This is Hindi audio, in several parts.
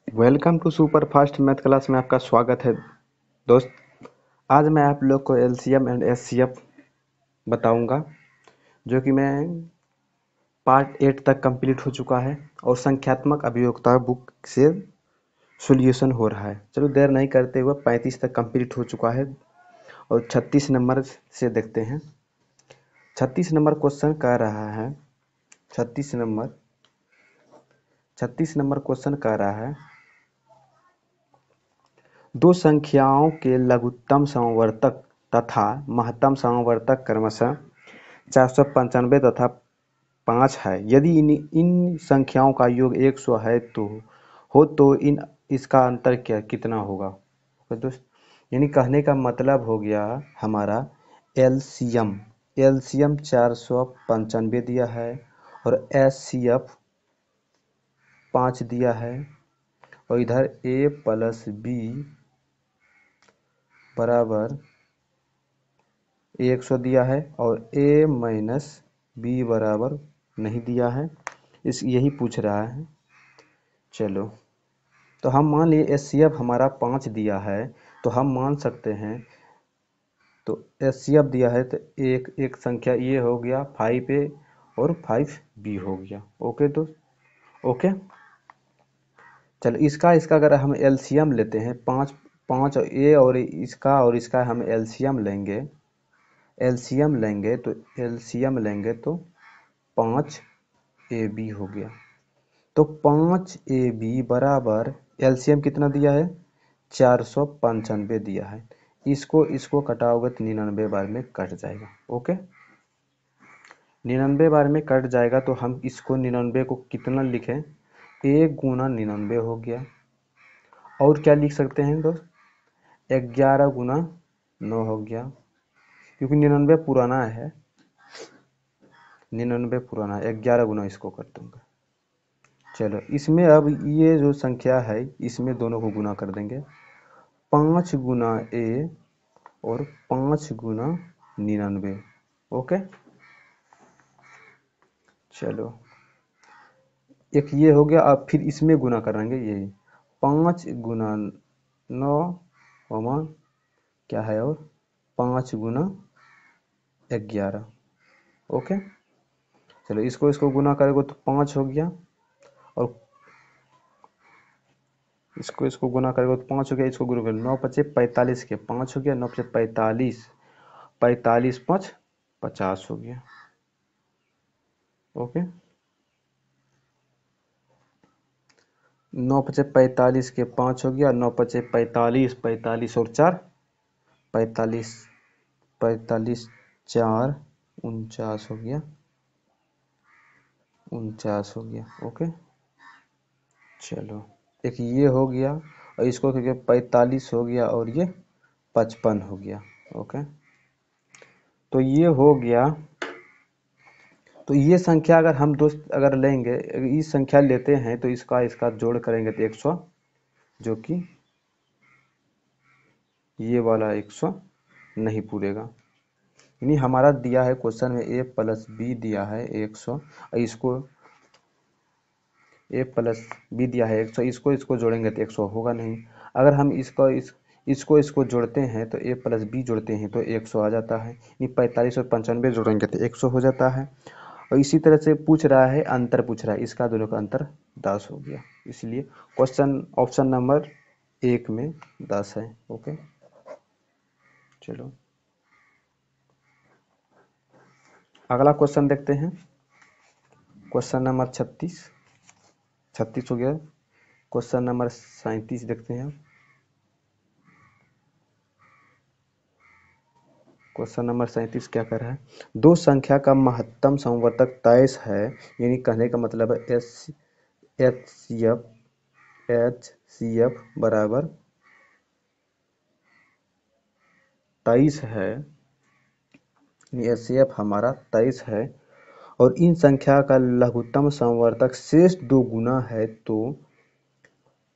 Welcome to super fast math class में आपका स्वागत है दोस्त। आज मैं आप लोग को एलसीएम एंड एचसीएफ बताऊंगा, जो कि मैं पार्ट 8 तक कंप्लीट हो चुका है और संख्यात्मक अभियोक्ता बुक से सॉल्यूशन हो रहा है। चलो देर नहीं करते हुए 35 तक कंप्लीट हो चुका है और 36 नंबर से देखते हैं। 36 नंबर क्वेश्चन कह रहा है 36 नंबर क्वेश्चन कह रहा है दो संख्याओं के लघुत्तम समवर्तक तथा महत्तम समवर्तक क्रमशः 495 तथा 5 है। यदि इन संख्याओं का योग 100 है तो इसका अंतर कितना होगा। तो दोस्त, यानी कहने का मतलब हो गया हमारा एलसीएम 495 दिया है और एचसीएफ 5 दिया है और इधर ए प्लस बी बराबर 100 दिया है और a माइनस बी बराबर नहीं दिया है। यही पूछ रहा है। चलो, तो हम मान लिए एचसीएफ हमारा 5 दिया है तो हम मान सकते हैं, तो एचसीएफ दिया है तो एक संख्या ये हो गया 5a और 5b हो गया। ओके दोस्त, ओके। चलो, इसका अगर हम एलसीएम लेते हैं, पाँच ए और इसका हम एलसीएम लेंगे तो 5ab हो गया। तो 5ab बराबर एलसीएम कितना दिया है, 495 दिया है। इसको घटाओगे तो 99 बार में कट जाएगा। ओके, 99 बार में कट जाएगा तो हम इसको 99 को कितना लिखें, 1 गुना 99 हो गया। और क्या लिख सकते हैं दोस्त, 11 गुना 9 हो गया, क्योंकि 99 पुराना है। 11 गुना इसको कर दूंगा। चलो, इसमें अब ये जो संख्या है इसमें दोनों को गुना कर देंगे, 5 गुना ए और 5 गुना 99। ओके, चलो, एक ये हो गया। अब फिर इसमें गुना करेंगे, यही 5 गुना 9 क्या है, और 5 गुना 11। ओके, चलो, इसको गुना करेंगे तो 5 हो गया और इसको गुना करेंगे तो 5 हो गया। इसको गुना करेंगे 9 पचे 45 के 5 हो गया, 9 पचे 45, 45 5 50 हो गया। ओके, 9 पचे 45 के 5 हो गया, 9 पचे 45, 45 और 4 45, 45 4 49 हो गया, 49 हो गया। ओके, चलो, एक ये हो गया और इसको करके 45 हो गया और ये 55 हो गया। ओके, तो ये हो गया। तो ये संख्या अगर हम दोस्त अगर लेंगे, इस संख्या लेते हैं तो इसका जोड़ करेंगे तो 100, जो कि ये वाला 100 नहीं पूरेगा। यानी हमारा दिया है क्वेश्चन में a प्लस बी दिया है 100, इसको a प्लस बी दिया है 100, इसको जोड़ेंगे तो 100 होगा नहीं। अगर हम इसको जोड़ते हैं तो a प्लस बी जोड़ते हैं तो 100 आ जाता है। यानी 45 और 95 जोड़ेंगे तो 100 हो जाता है। और इसी तरह से पूछ रहा है, अंतर पूछ रहा है, इसका दोनों का अंतर 10 हो गया। इसलिए क्वेश्चन ऑप्शन नंबर 1 में 10 है। ओके, चलो, अगला क्वेश्चन देखते हैं। क्वेश्चन नंबर 36 हो गया। क्वेश्चन नंबर 37 देखते हैं। क्वेश्चन नंबर 37 क्या कर रहा है, दो संख्या का महत्तम समवर्तक 23 है। यानी कहने का मतलब है एच सी एफ बराबर 23 है। एच सी एफ हमारा 23 है और इन संख्या का लघुत्तम समवर्तक शेष 2 गुना है तो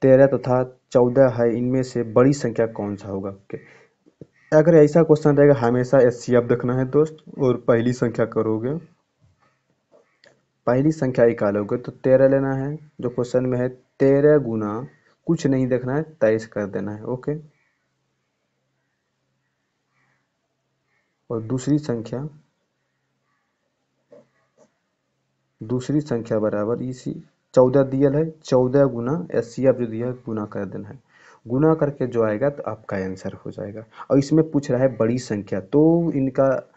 13 तथा 14 है। इनमें से बड़ी संख्या कौन सा होगा। अगर ऐसा क्वेश्चन रहेगा, हमेशा एचसीएफ देखना है दोस्त, और पहली संख्या करोगे, पहली संख्या निकालोगे तो 13 लेना है, जो क्वेश्चन में है। 13 गुना कुछ नहीं देखना है, 23 कर देना है। ओके। और दूसरी संख्या बराबर इसी 14 दिया है, 14 गुना एचसीएफ जो दिया है गुना कर देना है। गुना करके जो आएगा तो आपका आंसर हो जाएगा। और इसमें पूछ रहा है बड़ी संख्या, तो इनका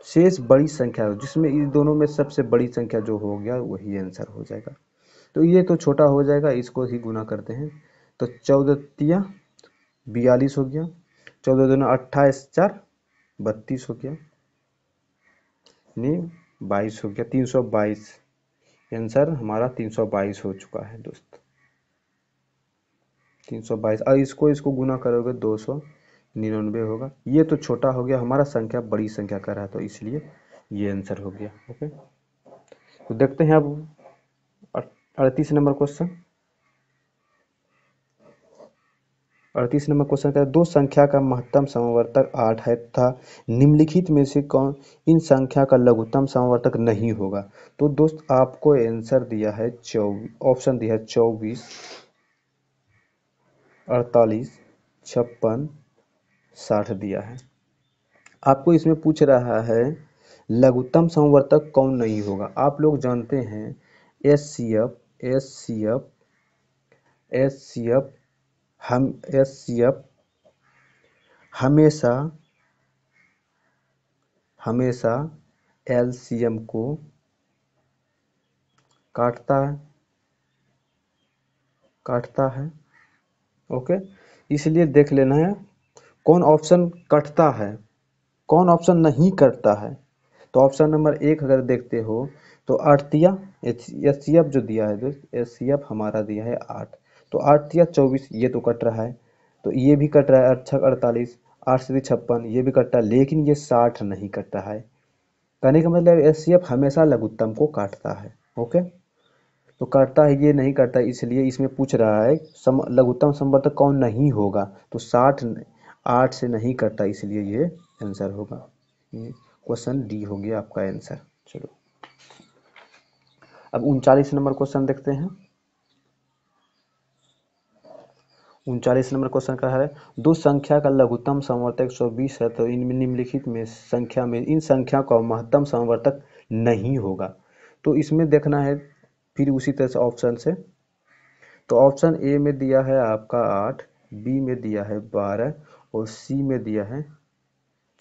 शेष बड़ी संख्या हो, जिसमें इन दोनों में सबसे बड़ी संख्या जो हो गया वही आंसर हो जाएगा। तो ये तो छोटा हो जाएगा, इसको ही गुना करते हैं। तो 14 तिया 42 हो गया, 14 दूना 28, 4 32 हो गया, नहीं 22 हो गया, 322। आंसर हमारा 322 हो चुका है दोस्त, 322। और इसको गुना करोगे 299 होगा। ये तो छोटा हो गया, हमारा संख्या बड़ी संख्या का रहा, तो इसलिए ये आंसर हो गया। ओके, तो देखते हैं अब 38 नंबर क्वेश्चन। 38 नंबर क्वेश्चन का, दो संख्या का महत्तम समवर्तक 8 है तथा निम्नलिखित में से कौन इन संख्या का लघुत्तम समवर्तक नहीं होगा। तो दोस्त आपको आंसर दिया है 24, ऑप्शन दिया है 24, 48, 56, 60 दिया है। आपको इसमें पूछ रहा है लघुत्तम समवर्तक कौन नहीं होगा। आप लोग जानते हैं एचसीएफ, एचसीएफ, एचसीएफ, हम एचसीएफ हमेशा हमेशा एलसीएम को काटता है, काटता है। ओके, इसलिए देख लेना है कौन ऑप्शन कटता है, कौन ऑप्शन नहीं कटता है। तो ऑप्शन नंबर 1 अगर देखते हो तो आठतिया एचसीएफ जो दिया है दोस्त, एचसीएफ हमारा दिया है 8, तो 8 या 24 ये तो कट रहा है, तो ये भी कट रहा है। 48, 8 से 56 ये भी कटता है, लेकिन ये 60 नहीं कटता है। कहने का मतलब एचसीएफ हमेशा लघुत्तम को काटता है। ओके, तो काटता है, ये नहीं काटता, इसलिए इसमें पूछ रहा है लघुत्तम समवर्तक कौन नहीं होगा। तो 60 8 से नहीं कटता, इसलिए ये आंसर होगा। क्वेश्चन डी हो गया आपका आंसर। चलो अब 39 नंबर क्वेश्चन देखते हैं। 39 नंबर क्वेश्चन का है, दो संख्या का लघुत्तम समवर्तक 120 है तो इनमें निम्नलिखित में संख्या में इन संख्या का महत्तम समवर्तक नहीं होगा। तो इसमें देखना है फिर उसी तरह से ऑप्शन से। तो ऑप्शन ए में दिया है आपका 8, बी में दिया है 12 और सी में दिया है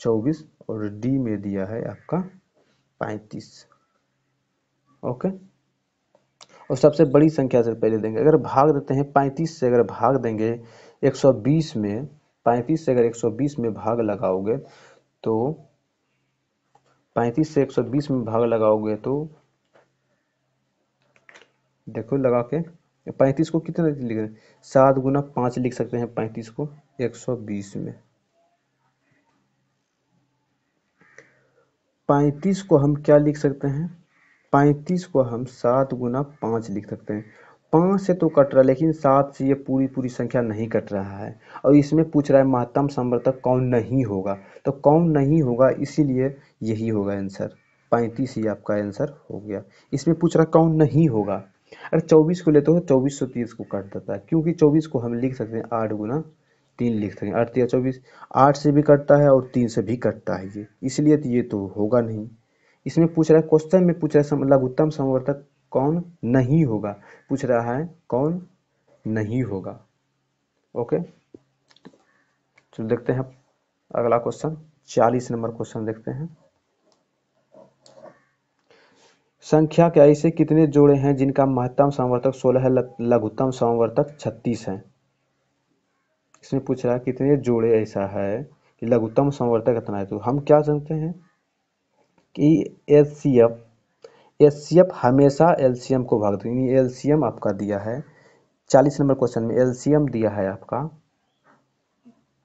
24 और डी में दिया है आपका 35। ओके, और सबसे बड़ी संख्या से पहले देंगे। अगर भाग देते हैं 35 से, अगर भाग देंगे 120 में, 35 से अगर 120 में भाग लगाओगे तो 35 से 120 में भाग लगाओगे तो देखो लगा के 35 को कितना लिख रहे 7 गुना 5 लिख सकते हैं 35 को 120 में। 35 को हम क्या लिख सकते हैं, 35 को हम 7 गुना 5 लिख सकते हैं। 5 से तो कट रहा है, लेकिन 7 से ये पूरी पूरी संख्या नहीं कट रहा है। और इसमें पूछ रहा है महत्तम समवर्तक कौन नहीं होगा, तो कौन नहीं होगा, इसीलिए यही होगा आंसर। 35 ही आपका आंसर हो गया। इसमें पूछ रहा है कौन नहीं होगा। अगर 24 को लेते हो 2430 को काट देता है, क्योंकि 24 को हम लिख सकते हैं 8 गुना 3 लिख सकते हैं, 8 या 24, 8 से भी कटता है और 3 से भी कटता है ये, इसलिए तो ये तो होगा नहीं। इसमें पूछ रहा है, क्वेश्चन में पूछ रहा है लघुत्तम समवर्तक कौन नहीं होगा, पूछ रहा है कौन नहीं होगा। ओके, चलो देखते हैं अगला क्वेश्चन। 40 नंबर क्वेश्चन देखते हैं। संख्या के ऐसे कितने जोड़े हैं जिनका महत्तम समवर्तक 16 है, लघुत्तम समवर्तक 36 है। इसमें पूछ रहा है कितने जोड़े ऐसा है कि लघुत्तम समवर्तक कितना है। तो हम क्या जानते हैं कि एचसीएफ हमेशा एलसीएम को भाग देगा, यानी एलसीएम आपका दिया है 40 नंबर क्वेश्चन में, एलसीएम दिया है आपका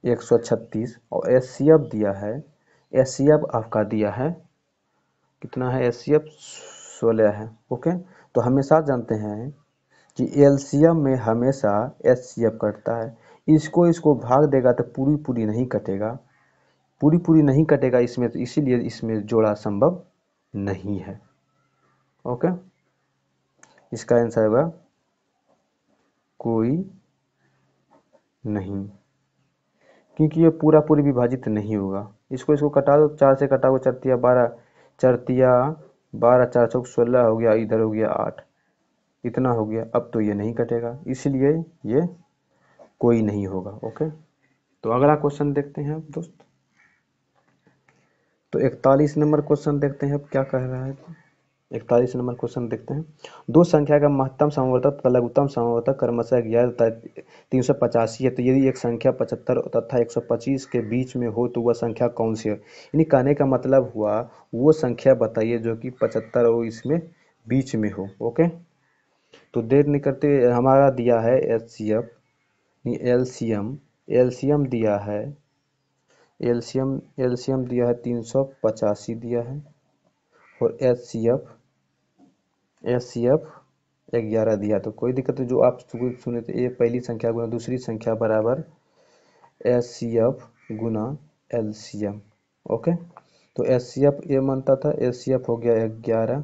136 और एचसीएफ दिया है, एचसीएफ आपका दिया है कितना है, एचसीएफ 16 है। ओके, तो हमेशा जानते हैं कि एलसीएम में हमेशा एचसीएफ कटता है। इसको भाग देगा तो पूरी पूरी नहीं कटेगा, पूरी पूरी नहीं कटेगा इसमें, तो इसीलिए इसमें जोड़ा संभव नहीं है। ओके, इसका आंसर होगा कोई नहीं, क्योंकि ये पूरा पूरी विभाजित नहीं होगा। इसको इसको कटा दो, 4 से कटा हुआ 4 12, 4 4 चौक 16 हो गया, इधर हो गया 8, इतना हो गया। अब तो ये नहीं कटेगा, इसलिए ये कोई नहीं होगा। ओके, तो अगला क्वेश्चन देखते हैं अब दोस्त। तो 41 नंबर क्वेश्चन देखते हैं अब क्या कह रहा है। 41 नंबर क्वेश्चन देखते हैं। दो संख्या का महत्तम समवर्तक तथा लघुत्तम समवर्तक क्रमशः 11 तथा 385 है, तो यदि एक संख्या 75 तथा 125 के बीच में हो तो वह संख्या कौन सी है। यानी कहने का मतलब हुआ वो संख्या बताइए जो कि 75 और इसमें बीच में हो। ओके, तो देर नहीं करते, हमारा दिया है एचसीएफ, एलसीएम, एलसीएम दिया है, एलसीएम दिया है 385 दिया है, और एचसीएफ, एचसीएफ 11 दिया। तो कोई दिक्कत नहीं, जो आप सुने थे, ये पहली संख्या गुना दूसरी संख्या बराबर एचसीएफ गुना एलसीएम। ओके, तो एचसीएफ ए मानता था, एचसीएफ हो गया 11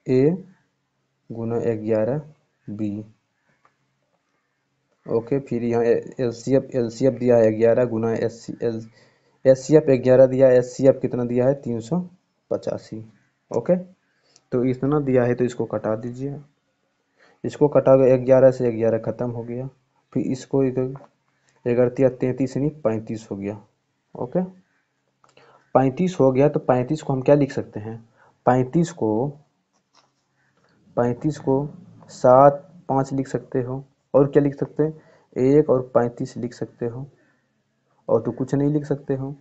ए गुना 11 बी। ओके, फिर यहाँ एलसीएफ एलसीएफ दिया है 11 गुना एचसीएफ 11 दिया, एचसीएफ कितना दिया है 385। ओके, तो इतना दिया है तो इसको कटा दीजिए, इसको कटा गया 11 से 11 खत्म हो गया, फिर इसको इधर 11 33 नहीं 35 हो गया। ओके, 35 हो गया, तो 35 को हम क्या लिख सकते हैं, 35 को 7 5 लिख सकते हो, और क्या लिख सकते हैं 1 और 35 लिख सकते हो, और तो कुछ नहीं लिख सकते हो।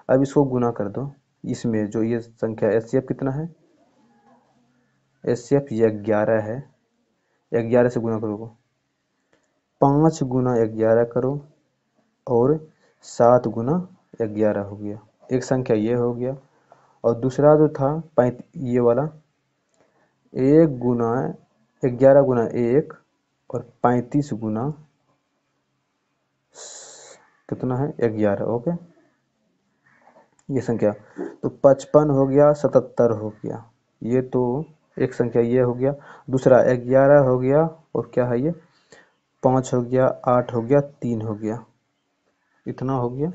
अब इसको गुना कर दो, इसमें जो ये संख्या एचसीएफ कितना है, एचसीएफ ये 11 है, 11 से गुना करो, 5 गुना 11 करो, और 7 गुना 11 हो गया। एक संख्या ये हो गया, और दूसरा जो था ये वाला 1 गुना 11 गुना 1 और 35 गुना कितना है 11। ओके, ये संख्या तो 55 हो गया, 77 हो गया, ये तो एक संख्या ये हो गया, दूसरा 11 हो गया, और क्या है ये 5 हो गया, 8 हो गया, 3 हो गया, इतना हो गया।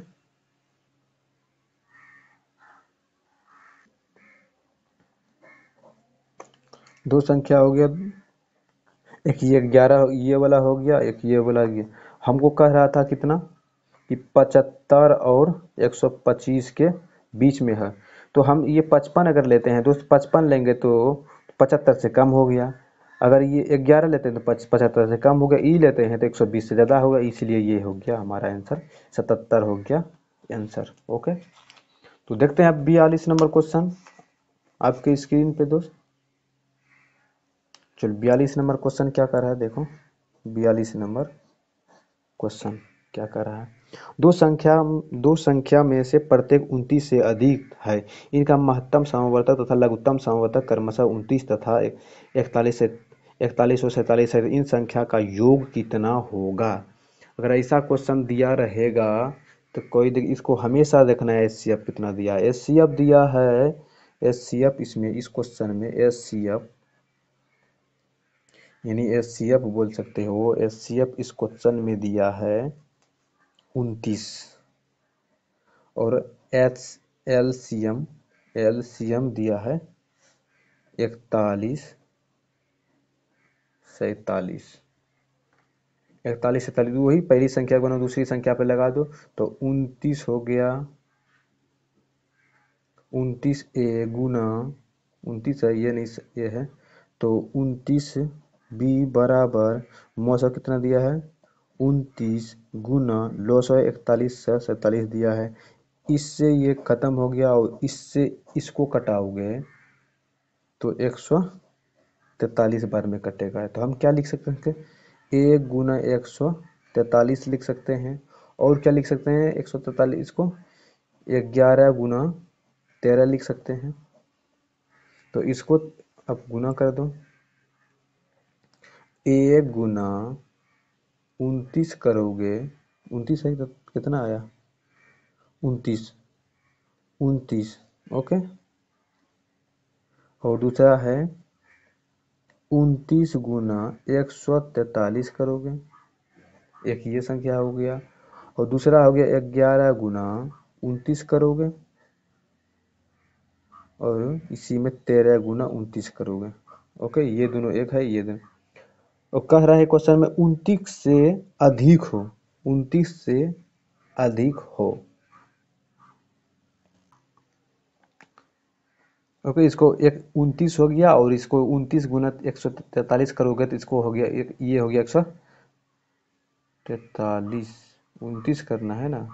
दो संख्या हो गया, एक ये 11 ये वाला हो गया, एक ये वाला गया। हमको कह रहा था कितना कि 75 और 125 के बीच में है, तो हम ये 55 अगर लेते हैं दोस्त, 55 लेंगे तो 75 से कम हो गया, अगर ये 11 लेते हैं तो 75 से कम हो गया, ई लेते हैं तो 120 से ज़्यादा होगा, इसलिए ये हो गया हमारा आंसर 77 हो गया आंसर। ओके, तो देखते हैं अब 42 नंबर क्वेश्चन आपके स्क्रीन पे दोस्त। चलो 42 नंबर क्वेश्चन क्या कर रहा है देखो, 42 नंबर क्वेश्चन क्या कर रहा है। दो संख्या में से प्रत्येक 29 से अधिक है, इनका महत्तम समवर्तक तथा लघुत्तम समवर्तक क्रमशः 29 तथा 41 से 41 और 47 है, इन संख्या का योग कितना होगा। अगर ऐसा क्वेश्चन दिया रहेगा तो कोई इसको हमेशा देखना है एचसीएफ कितना दिया है। एचसीएफ दिया है, एचसीएफ इसमें इस क्वेश्चन में एचसीएफ यानी एचसीएफ बोल सकते हो, एचसीएफ इस क्वेश्चन में दिया है 29, और एच एलसीएम एलसीएम दिया है 41 47, 41 47, वही पहली संख्या को ना दूसरी संख्या पे लगा दो तो 29 हो गया, 29 ए गुना 29 है, ये नहीं ये है, तो 29 बी बराबर मौसा कितना दिया है 29 गुना 941 दिया है, इससे ये खत्म हो गया, और इससे इसको कटाओगे तो 143 बार में कटेगा। तो हम क्या लिख सकते हैं, 1 गुना 143 लिख सकते हैं, और क्या लिख सकते हैं 143 को 11 गुना 13 लिख सकते हैं। तो इसको अब गुना कर दो, 1 गुना 29 करोगे, 29 है तो कितना आया 29 29। ओके, और दूसरा है 29 गुना 143 करोगे, एक ये संख्या हो गया, और दूसरा हो गया 11 गुना 29 करोगे, और इसी में 13 गुना 29 करोगे। ओके, ये दोनों एक है, ये दोनों। और कह रहा है क्वेश्चन में 29 से अधिक हो, 29 से अधिक हो। ओके, इसको एक 29 हो गया, और इसको 29 गुना 143 करोगे तो इसको हो गया एक, ये हो गया 143। 29 करना है ना,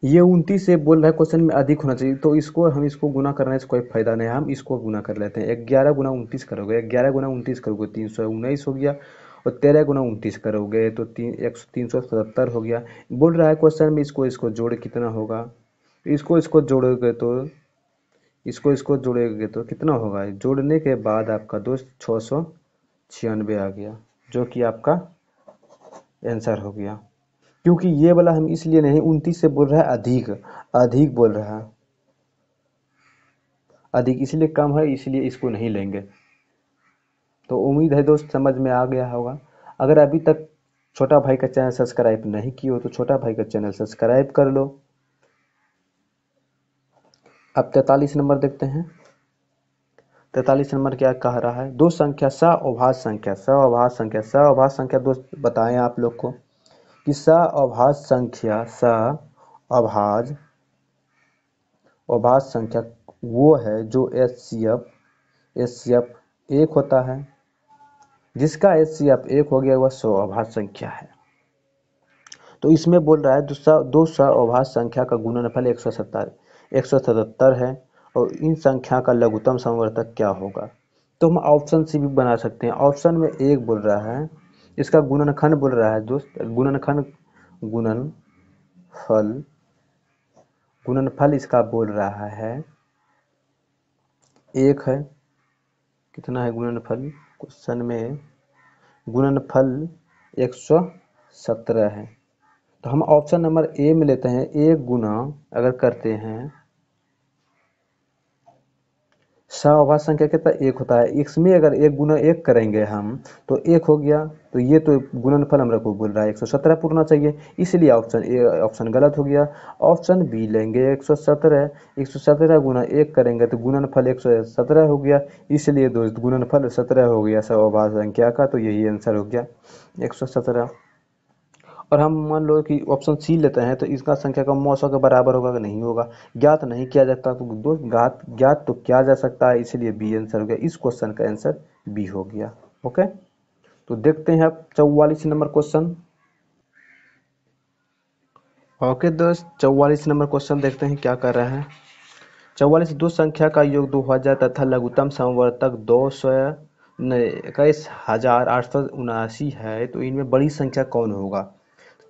ये 29 से बोल रहा है क्वेश्चन में अधिक होना चाहिए, तो इसको गुना करने से कोई फायदा नहीं है, हम इसको गुना कर लेते हैं। 11 गुना 29 करोगे, 11 गुना 29 करोगे 319 हो गया, और 13 गुना 29 करोगे तो 377 हो गया। बोल रहा है क्वेश्चन में इसको इसको जोड़ कितना होगा, इसको इसको जोड़ोगे तो इसको जोड़ेंगे तो कितना होगा, जोड़ने के बाद आपका दोस्त 696 आ गया, जो कि आपका आंसर हो गया। क्योंकि ये वाला हम इसलिए नहीं, 29 से बोल रहा है अधिक, अधिक बोल रहा है, अधिक इसलिए कम है, इसलिए इसको नहीं लेंगे। तो उम्मीद है दोस्त समझ में आ गया होगा। अगर अभी तक छोटा भाई का चैनल सब्सक्राइब नहीं किए हो तो छोटा भाई का चैनल सब्सक्राइब कर लो। अब 43 नंबर देखते हैं। 43 नंबर क्या कह रहा है, दो संख्या सअभाज्य संख्या, सअभाज्य संख्या, सअभाज्य संख्या दोस्त बताएं आप लोग को कि सअभाज्य संख्या, सअभाज्य अभाज्य संख्या वो है जो एचसीएफ एक होता है, जिसका एचसीएफ एक हो गया वह सअभाज्य संख्या है। तो इसमें बोल रहा है दो सअभाज्य संख्या का गुणनफल 177 है, और इन संख्या का लघुत्तम समवर्तक क्या होगा। तो हम ऑप्शन से भी बना सकते हैं। ऑप्शन में एक बोल रहा है, इसका गुणनखंड बोल रहा है दोस्त, गुणनफल इसका बोल रहा है एक है। कितना है गुणनफल, क्वेश्चन में गुणनफल 117 है। तो हम ऑप्शन नंबर ए में लेते हैं, एक गुना अगर करते हैं सअभाज्य संख्या कितना एक होता है, इसमें अगर एक गुना एक करेंगे हम तो एक हो गया, तो ये तो गुणनफल हमरा को बोल रहा है 117 पूरना चाहिए, इसलिए ऑप्शन ए ऑप्शन गलत हो गया। ऑप्शन बी लेंगे 117 गुना एक करेंगे तो गुणनफल 117 हो गया, इसलिए दोस्त गुणनफल 17 हो गया सअभाज्य संख्या का, तो यही आंसर हो गया 117। और हम मान लो कि ऑप्शन सी लेते हैं, तो इसका संख्या का मौ 100 के बराबर होगा कि नहीं होगा, ज्ञात नहीं किया जाता, तो दोस्त ज्ञात तो किया जा सकता है, इसीलिए बी आंसर हो गया, इस क्वेश्चन का आंसर बी हो गया। ओके, तो देखते हैं अब 44 नंबर क्वेश्चन। ओके दोस्त, 44 नंबर क्वेश्चन देखते हैं क्या कर रहा है। 44, दो संख्या का योग 2000 तथा लघुत्तम समवर्तक 221,879 है, तो इनमें बड़ी संख्या कौन होगा।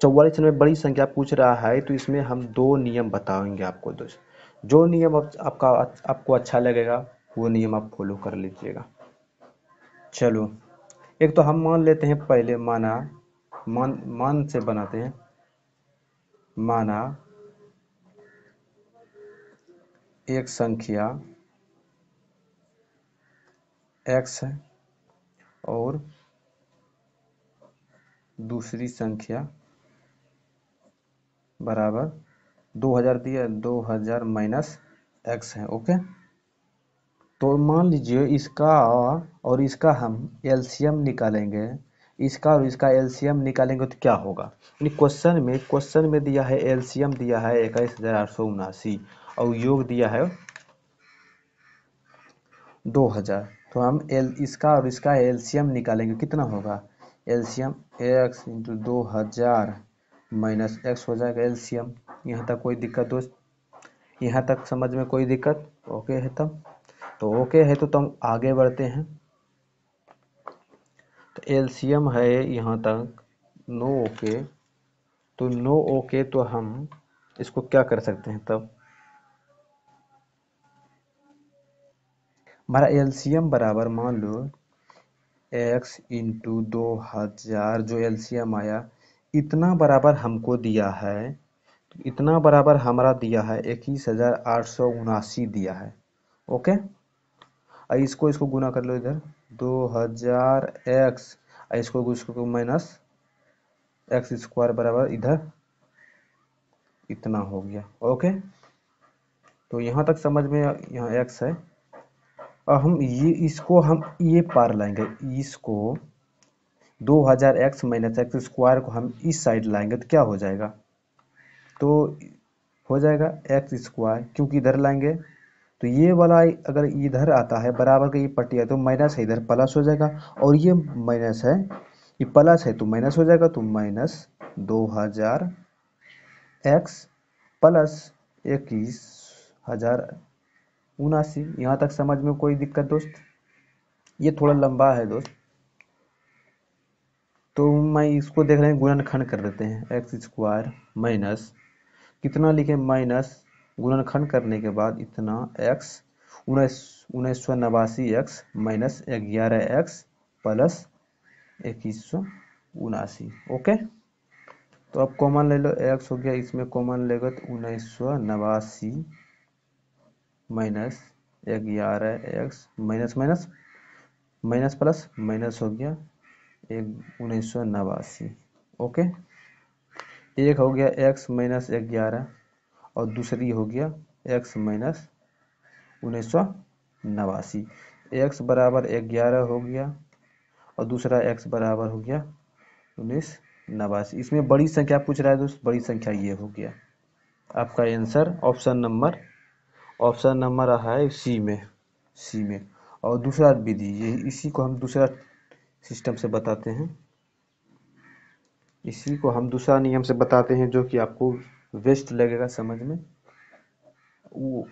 44 में बड़ी संख्या पूछ रहा है, तो इसमें हम दो नियम बताएंगे आपको दोस्त। जो नियम आपको अच्छा लगेगा वो नियम आप फॉलो कर लीजिएगा। चलो, एक तो हम मान लेते हैं, पहले मान से बनाते हैं। माना एक संख्या x है और दूसरी संख्या बराबर 2000 दिया, 2000 माइनस x है। ओके, तो मान लीजिए इसका और इसका हम एलसीएम निकालेंगे, इसका और इसका एलसीएम निकालेंगे तो क्या होगा। यानी क्वेश्चन में दिया है, एलसीएम दिया है 21,879 और योग दिया है 2000, तो हम इसका और इसका एलसीएम निकालेंगे, कितना होगा, LCM x into 2000 minus x हो जाएगा एलसीएम। यहाँ तक कोई दिक्कत दोस्त, यहाँ तक समझ में कोई दिक्कत, ओके है तब, तो ओके है तो तुम आगे बढ़ते हैं। तो एलसीएम है यहाँ तक नो ओके, तो नो ओके तो हम इसको क्या कर सकते हैं, तब हमारा एलसीएम बराबर मान लो x इंटू 2000, जो एलसीएम आया इतना बराबर हमको दिया है, तो इतना बराबर हमारा दिया है 21,879 दिया है। ओके। इसको इसको गुना कर लो इधर 2000x, इसको माइनस एक्स स्क्वायर बराबर इधर इतना हो गया। ओके, तो यहाँ तक समझ में, यहाँ x है। और हम ये पार लाएंगे, इसको 2000x माइनस एक्स स्क्वायर को हम इस साइड लाएंगे तो क्या हो जाएगा, तो हो जाएगा एक्स स्क्वायर, क्योंकि इधर लाएंगे तो ये वाला अगर इधर आता है बराबर का ये पट्टी है तो माइनस है, इधर प्लस हो जाएगा, और ये माइनस है, ये प्लस है तो माइनस हो जाएगा, तो माइनस 2000 एक्स प्लस 21,079। यहाँ तक समझ में कोई दिक्कत दोस्त? ये थोड़ा लंबा है दोस्त, तो मैं इसको देख रहे हैं गुणनखंड कर देते हैं। एक्स स्क्वायर माइनस कितना लिखे, माइनस गुणनखंड करने के बाद इतना x 1989 x minus 11x plus 2179। Okay, तो अब कॉमन ले लो, एक्स हो गया, इसमें कॉमन लेगा तो 1989 minus 11x minus minus minus plus minus हो गया 1989। ओके, एक हो गया x माइनस 11 और दूसरी हो गया x माइनस 1989। x बराबर 11 हो गया और दूसरा x बराबर हो गया 1989। इसमें बड़ी संख्या पूछ रहा है दोस्त, बड़ी संख्या ये हो गया आपका आंसर। ऑप्शन नंबर है सी में। और दूसरा विधि, ये इसी को हम दूसरा सिस्टम से बताते हैं, इसी को हम दूसरा नियम से बताते हैं जो कि आपको बेस्ट लगेगा समझ में। वो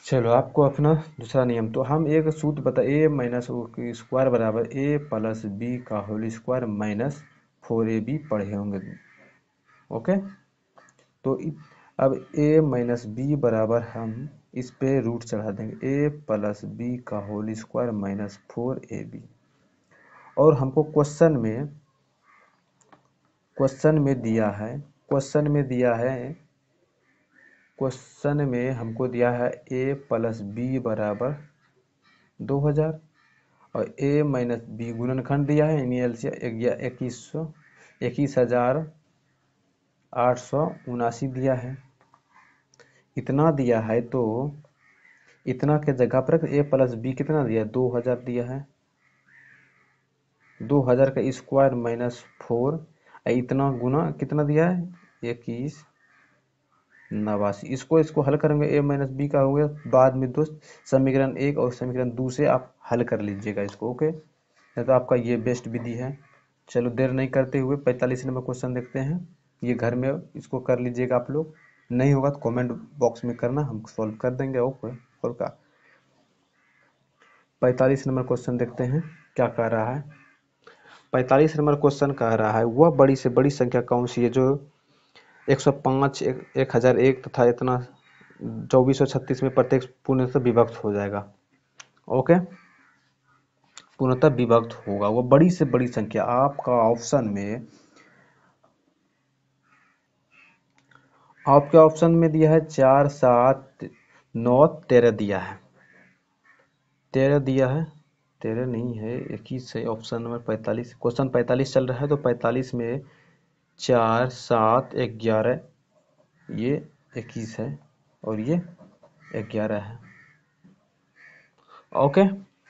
चलो आपको अपना दूसरा नियम, तो हम एक सूत्र बता, ए माइनस ओ की स्क्वायर बराबर ए प्लस बी का होल स्क्वायर माइनस 4ab पढ़े होंगे। ओके, तो अब a माइनस बी बराबर हम इस पे रूट चढ़ा देंगे, a प्लस बी का होल स्क्वायर माइनस 4ab। और हमको क्वेश्चन में दिया है, क्वेश्चन में हमको दिया है a प्लस बी बराबर 2000 और a माइनस बी गुणनखंड दिया है, यानी एलसीएम 21,879 दिया है। इतना दिया है तो इतना के जगह पर a प्लस बी कितना दिया है, 2000 दिया है, 2000 का स्क्वायर माइनस 4, इतना गुना कितना दिया है 21,89। इसको हल करेंगे, a माइनस बी का हो गया बाद में दोस्त, समीकरण 1 और समीकरण 2 से आप हल कर लीजिएगा इसको। ओके, तो आपका ये बेस्ट विधि है। चलो देर नहीं करते हुए 45 नंबर क्वेश्चन देखते हैं, ये घर में इसको कर लीजिएगा आप लोग, नहीं होगा तो कमेंट बॉक्स में करना, हम सॉल्व कर देंगे। ओके, और का 45 नंबर क्वेश्चन देखते हैं क्या कह रहा है। 45 नंबर क्वेश्चन कह रहा है वह बड़ी से बड़ी संख्या कौन सी है जो 105, 1001 तथा इतना 2436 में प्रत्येक पूर्णतः विभक्त हो जाएगा। ओके, पूर्णतः विभक्त होगा वो बड़ी से बड़ी संख्या। आपका आपके ऑप्शन में दिया है 4, 7, 9, 13 दिया है, 13 दिया है, 13 नहीं है, 21 है ऑप्शन नंबर 45। क्वेश्चन 45 चल रहा है तो 45 में 4, 7, 11, ये 21 है और ये 11 है। ओके,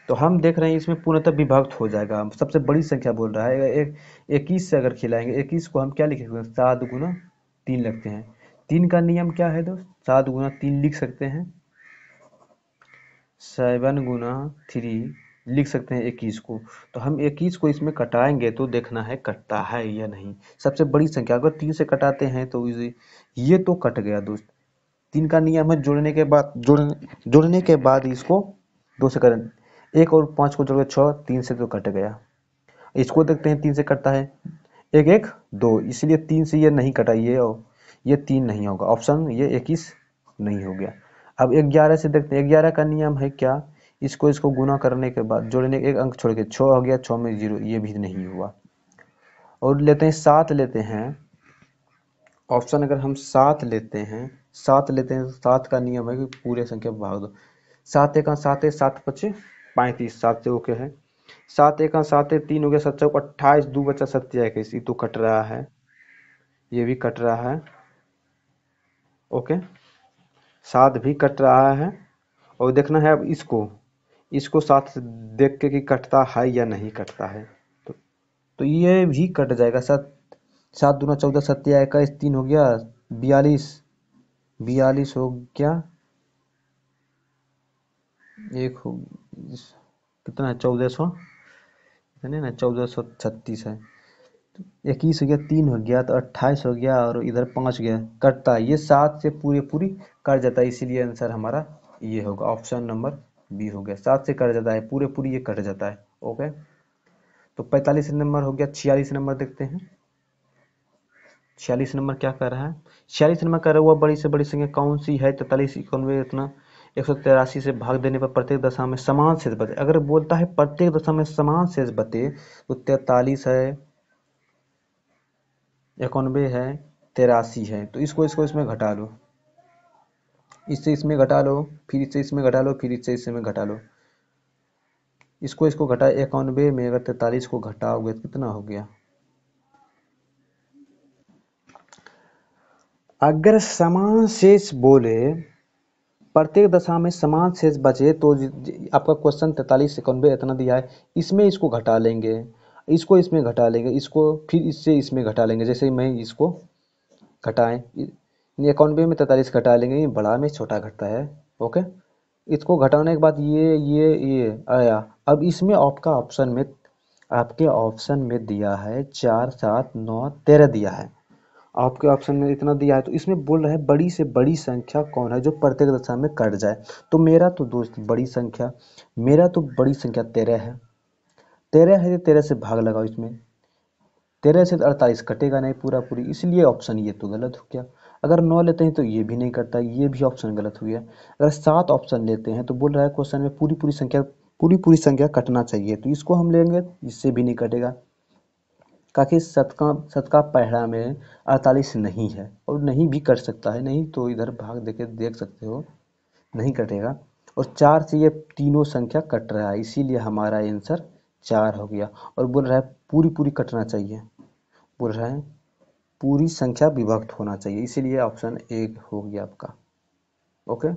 तो हम देख रहे हैं इसमें पूर्णतः विभक्त हो जाएगा, सबसे बड़ी संख्या बोल रहा है। 21 से अगर खिलाएंगे, 21 को हम क्या लिखेंगे, 7 गुना 3 लिखते हैं। 3 का नियम क्या है दोस्त, 7 गुना 3 लिख सकते हैं, 7 गुना 3 लिख सकते हैं 21 को। तो हम 21 को इसमें कटाएंगे तो देखना है कटता है या नहीं। सबसे बड़ी संख्या अगर 3 से कटाते हैं तो ये तो कट गया दोस्त। 3 का नियम है जोड़ने के बाद इसको 2 से करें, 1 और 5 को जोड़ के 6, 3 से तो कट गया। इसको देखते हैं 3 से कटता है, 1 1 2, इसलिए 3 से ये नहीं कटा, ये 3 नहीं होगा, ऑप्शन ये 21 नहीं हो गया। अब 11 से देखते हैं, 11 का नियम है क्या, इसको गुना करने के बाद जोड़ने एक अंक छोड़ के 6 हो गया, 6 में 0, ये भी नहीं हुआ। और लेते हैं 7 लेते हैं, ऑप्शन अगर हम 7 लेते हैं, 7 लेते हैं, 7 का नियम है कि पूरे संख्या में भाग दो। 7 एका 7 है, 7 पचे 35, 7 से ओके है। 7 एका 7 है, 3 हो गया 7 चौक 28, 2 बचा 27, ये तो कट रहा है, ये भी कट रहा है, ओके 7 भी कट रहा है। और देखना है अब इसको 7 से देख के कि कटता है या नहीं कटता है। तो ये भी कट जाएगा। 7 7 दूना 14, 7 या 21, 3 हो गया 42, 42 हो गया, एक हो कितना है 1400, इतने ना 1436 है। 21 हो गया, 3 हो गया तो 28 हो गया, और इधर 5 गया, कटता है ये 7 से पूरी पूरी कट जाता है, इसीलिए आंसर हमारा ये होगा, ऑप्शन नंबर बी हो गया। 7 से कट जाता है पूरे पूरी, ये कट जाता है, ओके। तो 45 नंबर हो गया। 46 नंबर देखते हैं। 46 नंबर क्या कर रहा है? 46 नंबर कर रहा है, वह बड़ी से बड़ी संख्या कौन सी है? 43, 91, इतना 183 से भाग देने पर प्रत्येक दशा में समान शेष बचे। अगर बोलता है प्रत्येक दशा में समान शेष बचे तो 43 है, 91 है, 83 है। तो इसको इसको इसमें घटा लो, इससे इसमें घटा लो, फिर इससे इसमें घटा लो, फिर इससे इसमें घटा लो। इसको इसको घटा, 91 में अगर 43 को घटाओगे तो कितना हो गया? अगर समान शेष बोले, प्रत्येक दशा में समान शेष बचे तो आपका क्वेश्चन 43, 91 इतना दिया है, इसमें इसको घटा लेंगे, इसको इसमें घटा लेंगे, इसको फिर इससे इसमें घटा लेंगे। जैसे मैं इसको घटाएं, 91 में 43 घटा लेंगे, ये बड़ा में छोटा घटता है, ओके। इसको घटाने के बाद ये आया। अब इसमें आपके ऑप्शन में दिया है 4, 7, 9, 13 दिया है, आपके ऑप्शन में इतना दिया है। तो इसमें बोल रहा है बड़ी से बड़ी संख्या कौन है जो प्रत्येक दशा में कट जाए। तो मेरा तो दोस्त बड़ी संख्या, मेरा तो बड़ी संख्या 13 है। 13 है, 13 से भाग लगाओ, इसमें 13 से 48 कटेगा नहीं पूरा पूरी, इसलिए ऑप्शन ये तो गलत हो गया। अगर 9 लेते हैं तो ये भी नहीं कटता, ये भी ऑप्शन गलत हो गया। अगर 7 ऑप्शन लेते हैं तो बोल रहा है क्वेश्चन में पूरी पूरी संख्या कटना चाहिए, तो इसको हम लेंगे, इससे भी नहीं कटेगा। ताकि शतका पहला में 48 नहीं है, और नहीं भी कट सकता है, नहीं तो इधर भाग देके देख सकते हो, नहीं कटेगा। और 4 से ये तीनों संख्या कट रहा है, इसीलिए हमारा आंसर 4 हो गया। और बोल रहा है पूरी पूरी कटना चाहिए, बोल रहा है पूरी संख्या विभक्त होना चाहिए, इसीलिए ऑप्शन ए हो गया आपका, ओके।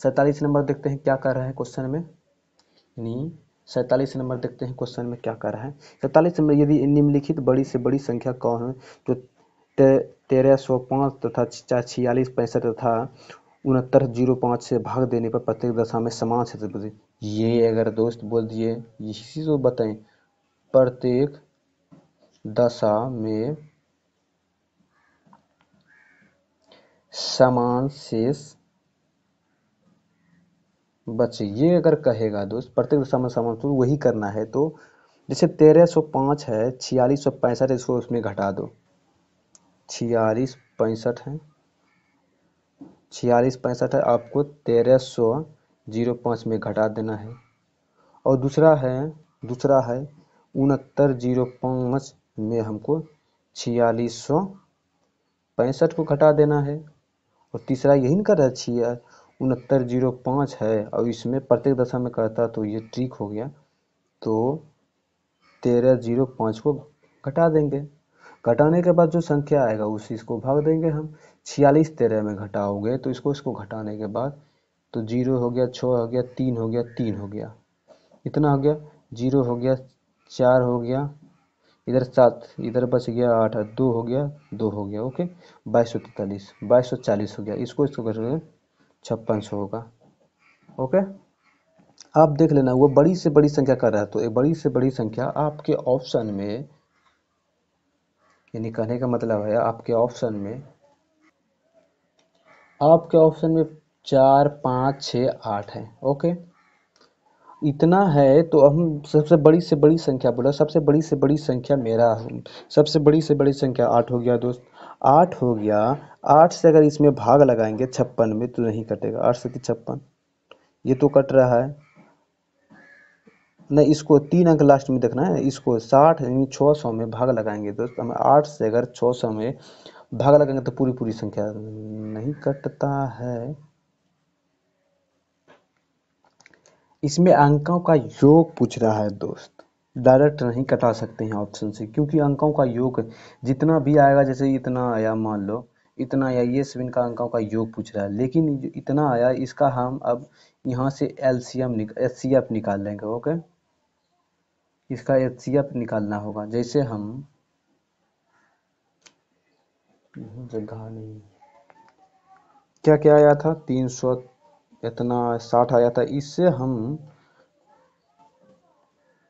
47 नंबर देखते हैं क्या कर रहा है क्वेश्चन में, यानी 47 नंबर देखते हैं क्वेश्चन में क्या कर रहा है। 47 नंबर, यदि निम्नलिखित बड़ी से बड़ी संख्या कौन है जो 1305 तथा 46, 65 तथा 6905 से भाग देने पर प्रत्येक दशा में समान शेष बचे। ये अगर दोस्त बोल दिए, इसी को बताएं, प्रत्येक दशा में समान शेष बचे, ये अगर कहेगा दोस्त प्रत्येक दशा में समान, तो वही करना है। तो जैसे 1305 है, 4665 है, इसको उसमें घटा दो। 46, 65 है, 46, 65 है, आपको 1305 में घटा देना है। और दूसरा है 6905 में हमको 4665 को घटा देना है। और तीसरा यही ना कर रहा है, 6905 है, और इसमें प्रत्येक दशा में करता तो ये ट्रिक हो गया। तो 1305 को घटा देंगे, घटाने के बाद जो संख्या आएगा उसी को भाग देंगे हम। 46 13 में घटाओगे तो इसको घटाने के बाद तो 0 हो गया, 6 हो गया, 3 हो गया, 3 हो गया, इतना हो गया, 0 हो गया, 4 हो गया, इधर 7, इधर बच गया 8, 2 हो गया, 2 हो गया, ओके। 2243, 2240 हो गया, इसको इसको करोगे 5600 होगा, ओके। आप देख लेना, वो बड़ी से बड़ी संख्या कर रहा है, तो एक बड़ी से बड़ी संख्या आपके ऑप्शन में, यानी कहने का मतलब है आपके ऑप्शन में 4, 5, 6, 8 है, ओके। इतना है तो हम सबसे बड़ी से बड़ी संख्या बोला, सबसे बड़ी से बड़ी संख्या मेरा, सबसे बड़ी से बड़ी संख्या 8 हो गया दोस्त, 8 हो गया। 8 से अगर इसमें भाग लगाएंगे 56 में तो नहीं कटेगा, 8 से 56, ये तो कट रहा है नहीं। इसको 3 अंक लास्ट में देखना है, इसको 60 यानी 600 में भाग लगाएंगे दोस्त हम। 8 से अगर 600 में भाग लगाएंगे तो पूरी पूरी संख्या नहीं कटता है। इसमें अंकों का योग पूछ रहा है दोस्त, डायरेक्ट नहीं कटा सकते हैं ऑप्शन से, क्योंकि अंकों का योग जितना भी आएगा, जैसे इतना आया मान लो, इतना आया, ये सब इनका अंकों का योग पूछ रहा है, लेकिन इतना आया इसका हम अब यहाँ से एलसीएम एचसीएफ निकाल लेंगे। ओके, इसका एचसीएफ निकालना होगा। जैसे हम जगह नहीं, क्या क्या आया था, 300 इतना 60 आया था, इससे हम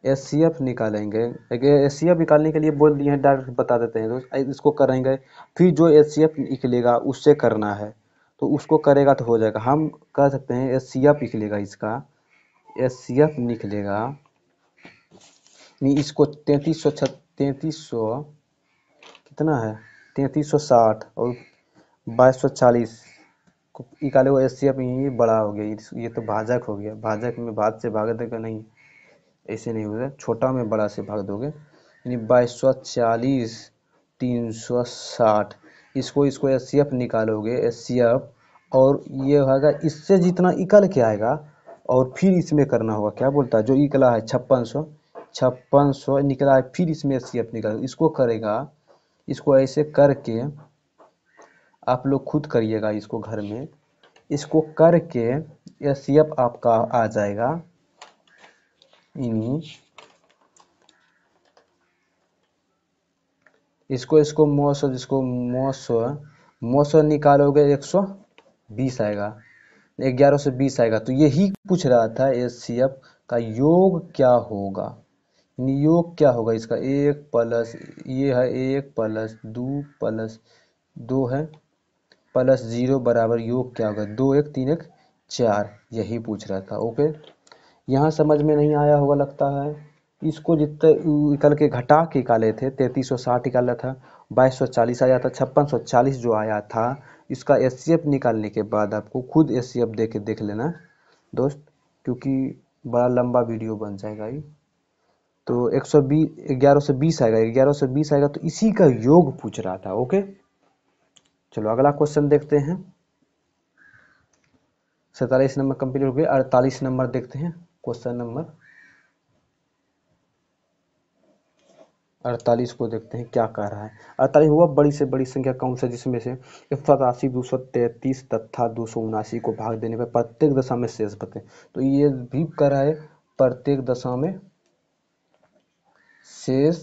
एचसीएफ निकालेंगे। एचसीएफ निकालने के लिए बोल दिए हैं, डायरेक्ट बता देते हैं दोस्त, इसको करेंगे। फिर जो एचसीएफ निकलेगा उससे करना है, तो उसको करेगा तो हो जाएगा। हम कह सकते हैं एचसीएफ निकलेगा, इसका एचसीएफ निकलेगा, इसको 3300 कितना है, 3360 और 2240 को निकाले, वो एचसीएफ यही बड़ा हो गया, ये तो भाजक हो गया। भाजक में भाग से भाग देगा नहीं, ऐसे नहीं होगा, छोटा में बड़ा से भाग दोगे, यानी 2240 360, इसको एचसीएफ निकालोगे, एचसीएफ, और ये होगा इससे जितना इकल के आएगा, और फिर इसमें करना होगा, क्या बोलता है, जो इकला है 5600 निकला है, फिर इसमें एचसीएफ निकालो, इसको करेगा। इसको ऐसे करके आप लोग खुद करिएगा इसको घर में, इसको करके एचसीएफ आपका आ जाएगा। इसको मौसो, जिसको मौसो निकालोगे 120 आएगा, 1120 आएगा। तो यही पूछ रहा था एचसीएफ का योग क्या होगा, योग क्या होगा इसका, 1 प्लस ये है 1 प्लस 2 प्लस 2 है प्लस 0 बराबर योग क्या होगा, 2 1 3 1 4, यही पूछ रहा था। ओके, यहाँ समझ में नहीं आया होगा लगता है। इसको जितने निकल के घटा के निकाले थे, 3360 निकाला था, 2240 आया था, 5640 जो आया था, इसका एचसीएफ निकालने के बाद आपको खुद एचसीएफ दे के देख लेना दोस्त, क्योंकि बड़ा लंबा वीडियो बन जाएगा ये। तो 120 1120 आएगा, 1120 आएगा, तो इसी का योग पूछ रहा था। ओके, चलो अगला क्वेश्चन देखते हैं। 47 नंबर कंप्लीट हो गए, 48 नंबर देखते हैं। क्वेश्चन नंबर 48 को देखते हैं क्या कह रहा है। 48 हुआ बड़ी से बड़ी संख्या कौन सा जिसमें से 187 233 तथा 279 को भाग देने पर प्रत्येक दशा में शेष बचे। तो ये भी कह रहा है प्रत्येक दशा में शेष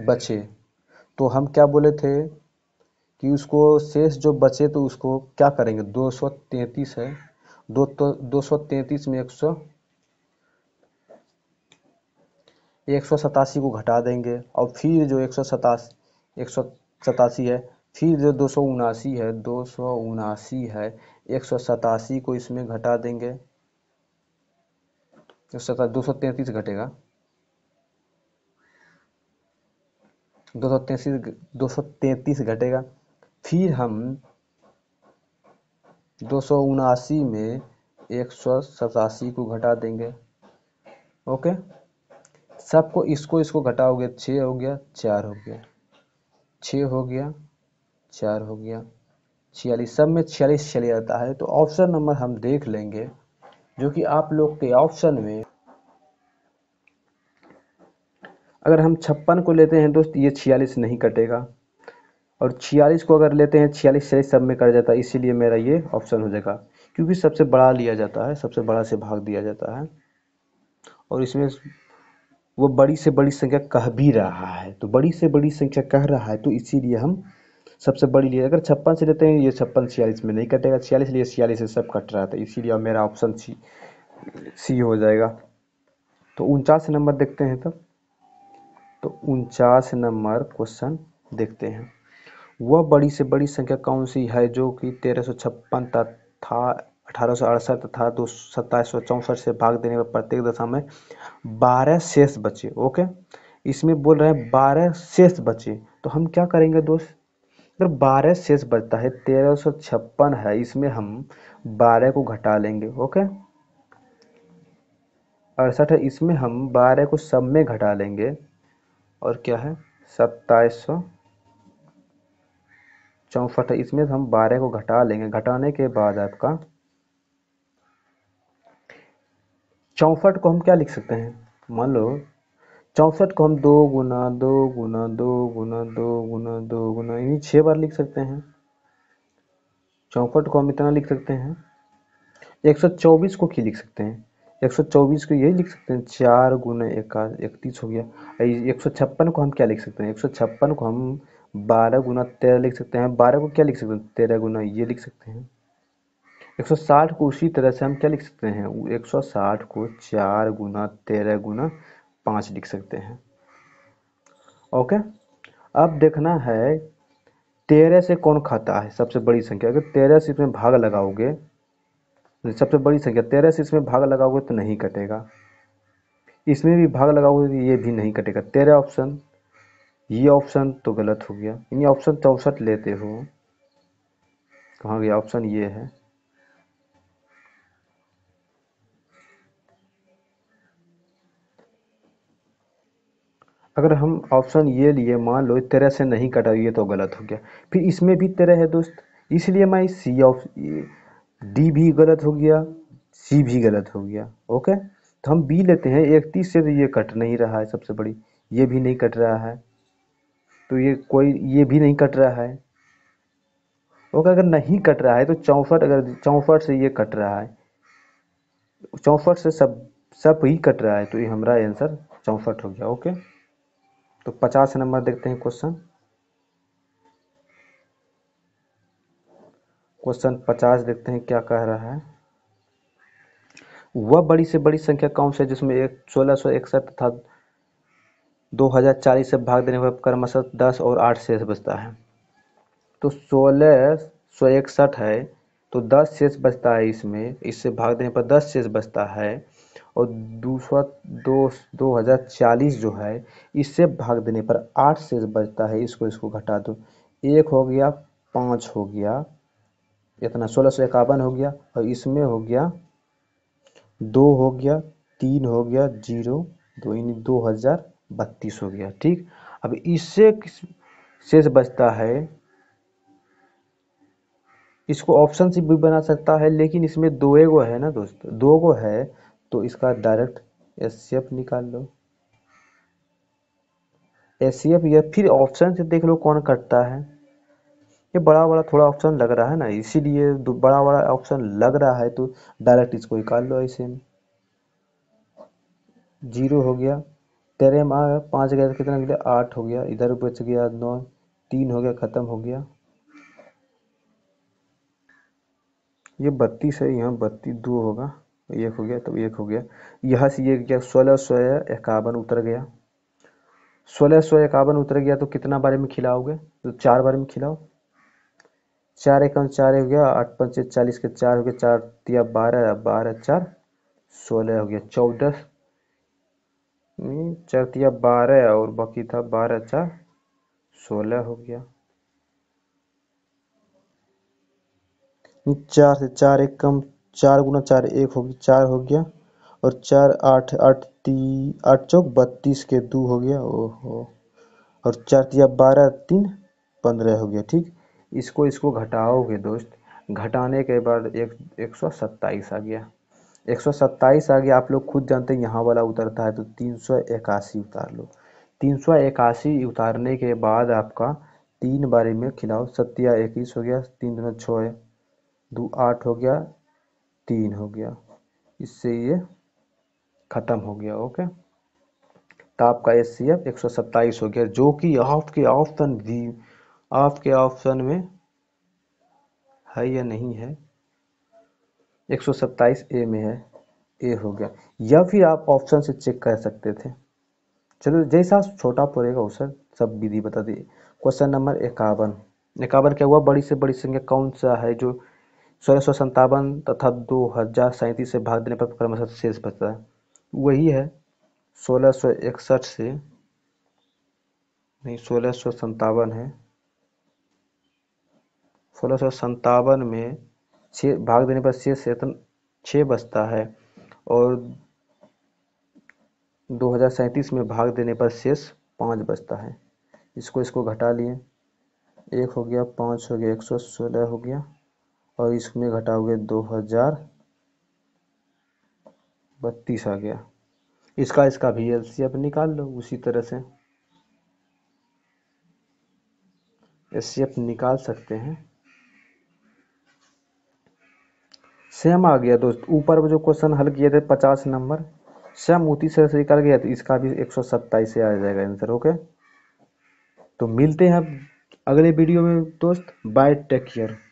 बचे। तो हम क्या बोले थे कि उसको शेष जो बचे तो उसको क्या करेंगे, 233 है, 233 में 187 को घटा देंगे, और फिर जो 187 है, फिर जो 279 है 187 को इसमें घटा देंगे, 233 घटेगा, 233 घटेगा, फिर हम 279 में 187 को घटा देंगे। ओके, सबको इसको घटाओगे, 6 हो गया, 4 हो गया, 6 हो गया, 4 हो गया, 46, सब में 46 चले जाता है। तो ऑप्शन नंबर हम देख लेंगे, जो कि आप लोग के ऑप्शन में, अगर हम 56 को लेते हैं दोस्त, ये 46 नहीं कटेगा, और 46 को अगर लेते हैं, 46 46 सब में कट जाता है, इसीलिए मेरा ये ऑप्शन हो जाएगा, क्योंकि सबसे बड़ा लिया जाता है, सबसे बड़ा से भाग दिया जाता है, और इसमें वो बड़ी से बड़ी संख्या कह भी रहा है, तो बड़ी से बड़ी संख्या कह रहा है, तो इसीलिए हम सबसे बड़ी लिए। अगर 56 से लेते हैं, ये 56 46 में नहीं कटेगा, 46 लिए 46 से सब कट रहा था, इसीलिए मेरा ऑप्शन सी हो जाएगा। तो 49 नंबर देखते हैं तब। तो 49 नंबर क्वेश्चन देखते हैं, वह बड़ी से बड़ी संख्या कौन सी है जो कि 1356 तथा 1868 तथा 2764 से भाग देने पर प्रत्येक दशा में 12 शेष बचे। ओके, इसमें बोल रहे हैं 12 शेष बचे, तो हम क्या करेंगे दोस्त, अगर 12 शेष बचता है, 1356 है, इसमें हम 12 को घटा लेंगे। ओके, 68 है, इसमें हम 12 को सब में घटा लेंगे, और क्या है 2764 है। इसमें से हम 12 को घटा लेंगे, घटाने के बाद आपका 64 को हम क्या लिख सकते हैं, मान लो 64 को हम 2 गुना 2 गुना 2 गुना 2 गुना 2 गुना यानी 6 बार लिख सकते हैं। 64 को हम इतना लिख सकते हैं। 124 को क्या लिख सकते हैं, 124 को यही लिख सकते हैं, 4 गुना 31 हो गया। 156 को हम क्या लिख सकते हैं, 156 को हम 12 गुना 13 लिख सकते हैं। 12 को क्या लिख सकते हैं, 13 गुना ये लिख सकते हैं। 160 को उसी तरह से हम क्या लिख सकते हैं, 160 को 4 गुना 13 गुना 5 लिख सकते हैं। ओके, अब देखना है 13 से कौन खाता है सबसे बड़ी संख्या। अगर 13 से इसमें भाग लगाओगे, सबसे बड़ी संख्या 13 से इसमें भाग लगाओगे तो नहीं कटेगा, इसमें भी भाग लगाओगे तो ये भी नहीं कटेगा। 13 ऑप्शन, ये ऑप्शन तो गलत हो गया, यानी ऑप्शन 64 लेते हो। कहाँ गया ऑप्शन, ये है। अगर हम ऑप्शन ये लिए, मान लो 13 से नहीं कटा, ये तो गलत हो गया। फिर इसमें भी 13 है दोस्त, इसलिए मैं सी ऑफ डी भी गलत हो गया, सी भी गलत हो गया। ओके, तो हम बी लेते हैं। 31 से तो ये कट नहीं रहा है सबसे बड़ी, ये भी नहीं कट रहा है, तो ये भी नहीं कट रहा है। ओके, अगर नहीं कट रहा है तो 64, अगर 64 से ये कट रहा है, 64 से सब ही कट रहा है, तो ये हमारा आंसर 64 हो गया। ओके, तो 50 नंबर देखते हैं क्वेश्चन। क्वेश्चन 50 देखते हैं क्या कह रहा है। वह बड़ी से बड़ी संख्या कौन सी है जिसमें 1661 तथा 2040 से भाग देने पर क्रमशः 10 और 8 शेष बचता है। तो 1661 है, तो 10 शेष बचता है इसमें, इससे भाग देने पर 10 शेष बचता है। और दूसरा 2040 जो है, इससे भाग देने पर 8 शेष बचता है। इसको घटा दो, 1 हो गया, 5 हो गया, इतना 1651 हो गया। और इसमें हो गया 2 हो गया, 3 हो गया, 0 2 यानी 2032 हो गया। ठीक, अब इससे शेष बचता है, इसको ऑप्शन से भी बना सकता है, लेकिन इसमें 2 गो है ना दोस्त, 2 गो है, तो इसका डायरेक्ट एचसीएफ निकाल लो। एचसीएफ, या फिर ऑप्शन से देख लो कौन कटता है। ये बड़ा बड़ा थोड़ा ऑप्शन लग रहा है ना, इसीलिए बड़ा बड़ा ऑप्शन लग रहा है, तो डायरेक्ट इसको निकाल लो ऐसे में। 0 हो गया, 13 में 5 गया तो कितना गया, 8 हो गया, इधर बच गया 9, 3 हो गया, खत्म हो गया। ये 32 है, यहाँ 32 2 होगा, 1 हो गया, तो 1 हो गया। यहाँ से ये क्या 1651 उतर गया, 1651 उतर गया, तो कितना बारे में खिलाओगे, तो 4 बारे में खिलाओ। 4 एकम 4 हो गया, 8 पंचे 40 के 4 हो गया, 4 तिया 12, 12 4 16 हो गया, 14 4 तिया 12, और बाकी था 12 4 16 हो गया। 4 से 4 एकम 4 गुना 4 1 हो गया, 4 हो गया, और 4 8 8 8 चौक 32 के 2 हो गया, ओहो, और 4 तिया 12 3 15 हो गया। ठीक, इसको घटाओगे दोस्त, घटाने के बाद 127 आ गया, 127 आ गया। आप लोग खुद जानते हैं यहाँ वाला उतरता है, तो 381 उतार लो। 381 उतारने के बाद आपका 3 बारे में खिलाओ, 7 21 हो गया, 3 दूना 6 है, 2 8 हो गया, 3 हो गया, इससे ये खत्म हो गया। ओके, तो आपका एचसीएफ 127 हो गया, जो कि आपके ऑप्शन में है या नहीं है, 127 ए में है, ए हो गया। या फिर आप ऑप्शन से चेक कर सकते थे। चलो, जैसा छोटा पड़ेगा उसे सब विधि बता दी। क्वेश्चन नंबर 51, 51 क्या हुआ, बड़ी से बड़ी संख्या कौन सा है जो 1657 तथा 2037 से भाग देने पर क्रमशः शेष बचता है। वही है 1661 से, नहीं 1657 है, 1657 में 6 भाग देने पर शेष 6 बचता है, और 2037 में भाग देने पर शेष 5 बचता है। इसको इसको घटा लिए, 1 हो गया, 5 हो गया, 116 हो गया, और इसमें घटाओगे 2032 आ गया। इसका भी एलसीएम निकाल लो उसी तरह से, एलसीएम निकाल सकते हैं। सेम आ गया दोस्त, ऊपर जो क्वेश्चन हल किए थे 50 नंबर, सेम उसी से निकल गया, तो इसका भी 127 से आ जाएगा आंसर। ओके, तो मिलते हैं अब अगले वीडियो में दोस्त, बाय, टेक केयर।